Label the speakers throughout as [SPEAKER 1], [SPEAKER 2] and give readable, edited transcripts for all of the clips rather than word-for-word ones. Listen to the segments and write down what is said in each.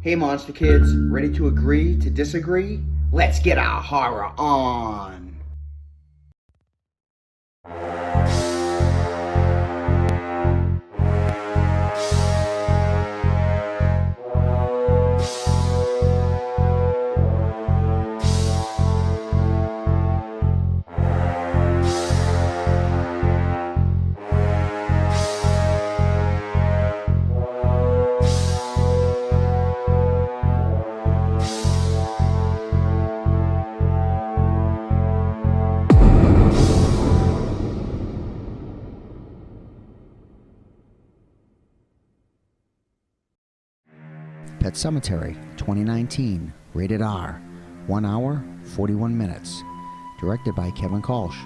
[SPEAKER 1] Hey Monster Kids, ready to agree to disagree? Let's get our horror on!
[SPEAKER 2] Pet Sematary, 2019, rated R, 1 hour, 41 minutes. Directed by Kevin Kolsch,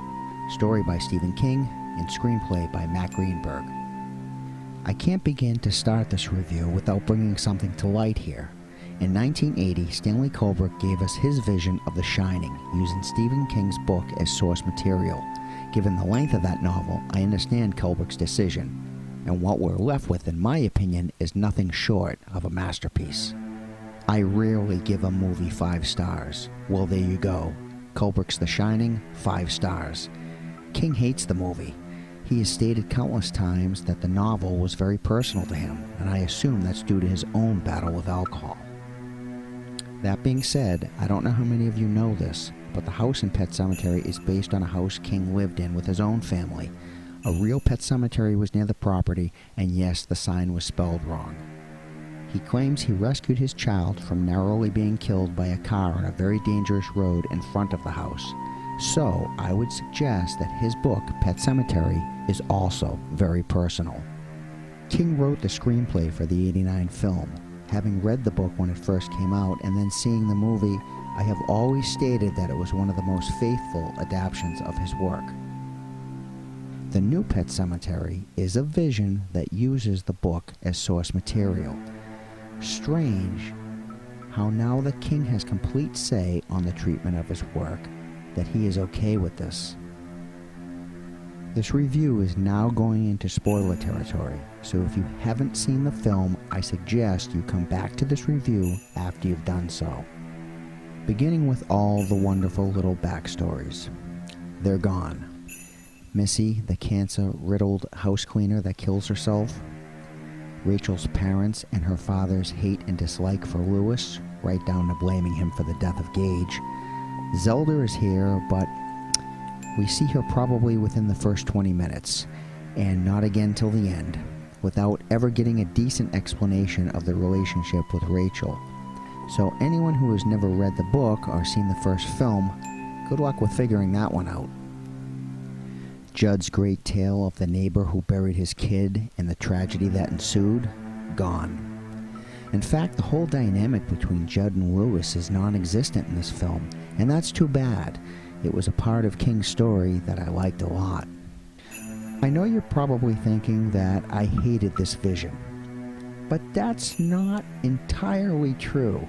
[SPEAKER 2] story by Stephen King, and screenplay by Matt Greenberg. I can't begin to start this review without bringing something to light here. In 1980, Stanley Kubrick gave us his vision of The Shining, using Stephen King's book as source material. Given the length of that novel, I understand Kubrick's decision. And what we're left with, in my opinion, is nothing short of a masterpiece. I rarely give a movie 5 stars. Well, there you go. Kubrick's The Shining, 5 stars. King hates the movie. He has stated countless times that the novel was very personal to him, and I assume that's due to his own battle with alcohol. That being said, I don't know how many of you know this, but the house in Pet Sematary is based on a house King lived in with his own family. A real pet cemetery was near the property, and yes, the sign was spelled wrong. He claims he rescued his child from narrowly being killed by a car on a very dangerous road in front of the house. So, I would suggest that his book, Pet Sematary, is also very personal. King wrote the screenplay for the '89 film. Having read the book when it first came out and then seeing the movie, I have always stated that it was one of the most faithful adaptations of his work. The new Pet Sematary is a vision that uses the book as source material. Strange how now the King has complete say on the treatment of his work, that he is okay with this. This review is now going into spoiler territory, so if you haven't seen the film, I suggest you come back to this review after you've done so. Beginning with all the wonderful little backstories. They're gone. Missy, the cancer-riddled house cleaner that kills herself. Rachel's parents and her father's hate and dislike for Lewis, right down to blaming him for the death of Gage. Zelda is here, but we see her probably within the first 20 minutes, and not again till the end, without ever getting a decent explanation of the relationship with Rachel. So anyone who has never read the book or seen the first film, good luck with figuring that one out. Judd's great tale of the neighbor who buried his kid and the tragedy that ensued, gone. In fact, the whole dynamic between Judd and Lewis is non-existent in this film, and that's too bad. It was a part of King's story that I liked a lot. I know you're probably thinking that I hated this vision, but that's not entirely true.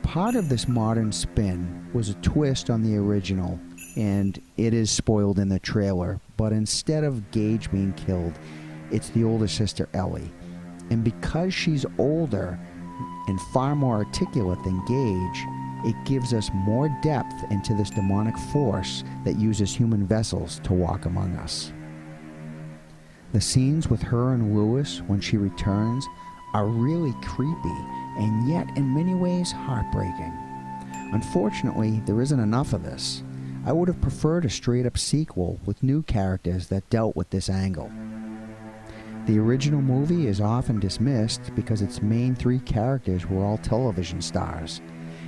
[SPEAKER 2] Part of this modern spin was a twist on the original, and it is spoiled in the trailer, but instead of Gage being killed, it's the older sister Ellie. And because she's older and far more articulate than Gage, it gives us more depth into this demonic force that uses human vessels to walk among us. The scenes with her and Lewis when she returns are really creepy and yet in many ways heartbreaking. Unfortunately, there isn't enough of this. I would have preferred a straight-up sequel with new characters that dealt with this angle. The original movie is often dismissed because its main 3 characters were all television stars,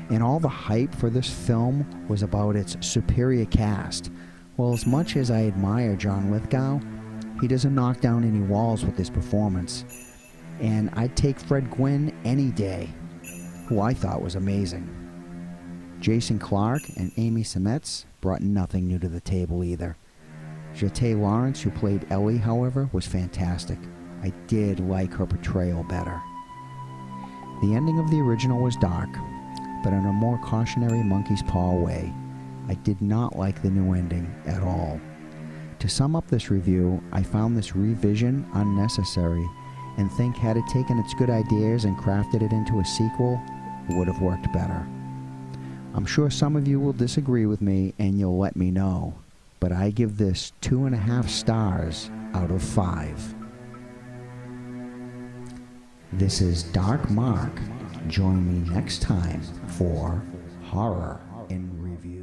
[SPEAKER 2] and all the hype for this film was about its superior cast. Well, as much as I admire John Lithgow, he doesn't knock down any walls with this performance, and I'd take Fred Gwynne any day, who I thought was amazing. Jason Clarke and Amy Seimetz brought nothing new to the table either. Jete Lawrence, who played Ellie, however, was fantastic. I did like her portrayal better. The ending of the original was dark, but in a more cautionary monkey's paw way. I did not like the new ending at all. To sum up this review, I found this revision unnecessary and think had it taken its good ideas and crafted it into a sequel, it would have worked better. I'm sure some of you will disagree with me and you'll let me know, but I give this 2.5 stars out of 5. This is Dark Mark. Join me next time for Horror in Review.